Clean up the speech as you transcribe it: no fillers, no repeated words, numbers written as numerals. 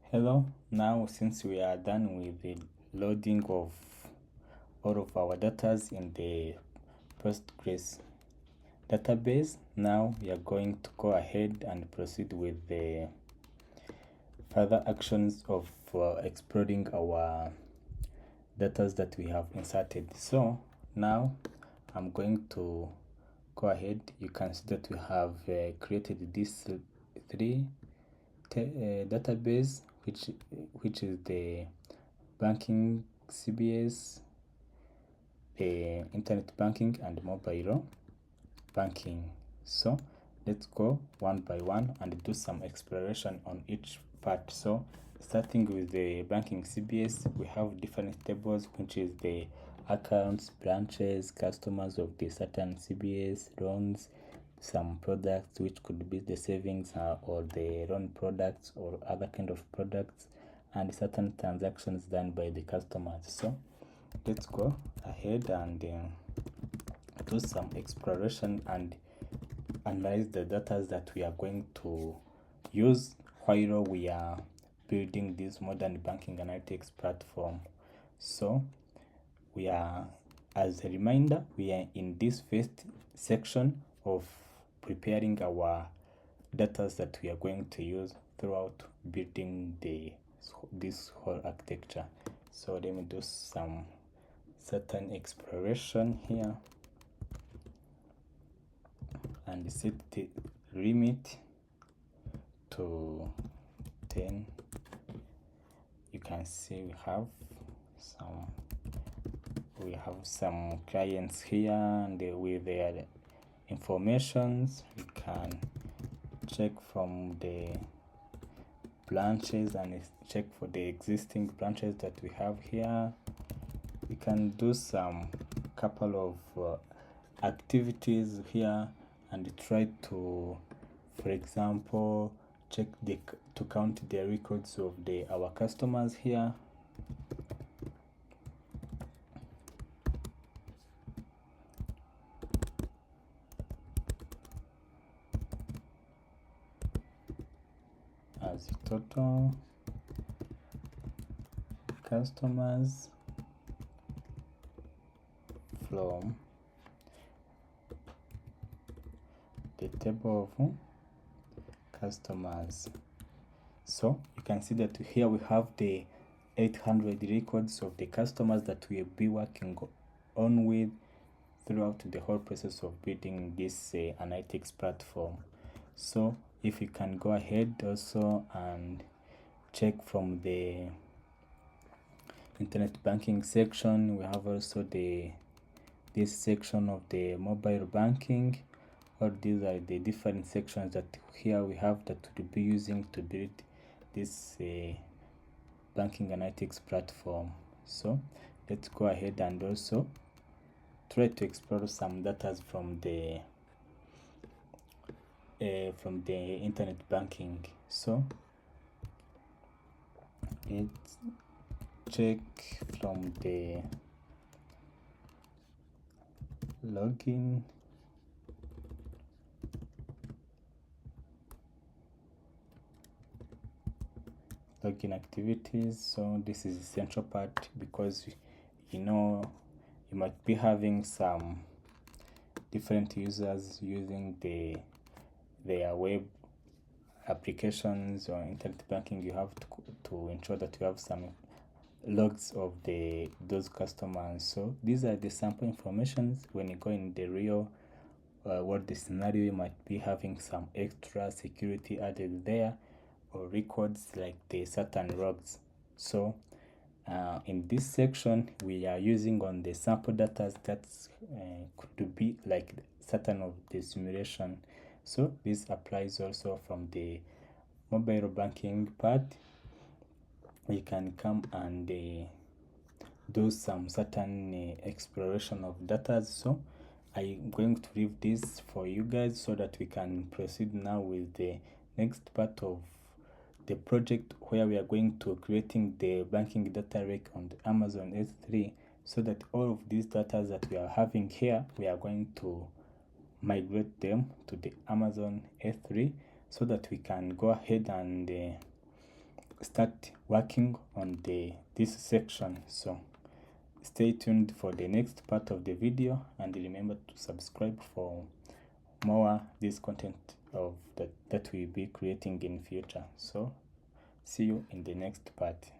Hello, now since we are done with the loading of all of our data in the Postgres database, now we are going to go ahead and proceed with the further actions of exploring our data that we have inserted. So now I'm going to go ahead. You can see that we have created this three database, which is the banking CBS, the internet banking, and mobile banking. So let's go one by one and do some exploration on each part. So starting with the banking CBS, we have different tables, which is the accounts, branches, customers of the certain CBS, loans, some products, which could be the savings or the loan products or other kind of products, and certain transactions done by the customers. So let's go ahead and do some exploration and analyze the data that we are going to use while we are building this modern banking analytics platform. So we are, as a reminder, we are in this first section of preparing our data that we are going to use throughout building this whole architecture. So let me do some certain exploration here and set the limit to 10. You can see we have some clients here, and with their informations we can check from the branches and check for the existing branches that we have here. We can do some couple of activities here and try to, for example, check to count the records of our customers here. As total customers from the table of customers. So you can see that here we have the 800 records of the customers that we will be working on with throughout the whole process of building this analytics platform. So if you can go ahead also and check from the internet banking section, we have also this section of the mobile banking. All these are the different sections that here we have that we'll be using to build this banking analytics platform. So let's go ahead and also try to explore some data from the internet banking. So let's check from the login activities. So this is the central part, because you might be having some different users using their web applications or internet banking. You have to ensure that you have some logs of those customers. So these are the sample informations. When you go in the real world scenario, you might be having some extra security added there, or records like the certain logs. So in this section, we are using on the sample data that could be like certain of the simulation. So this applies also from the mobile banking part. We can come and do some certain exploration of data. So I'm going to leave this for you guys so that we can proceed now with the next part of the project, where we are going to creating the banking data lake on the Amazon S3, so that all of these data that we are having here, we are going to migrate them to the Amazon S3, so that we can go ahead and start working on this section. So stay tuned for the next part of the video, and remember to subscribe for more this content of that we'll be creating in future. So see you in the next part.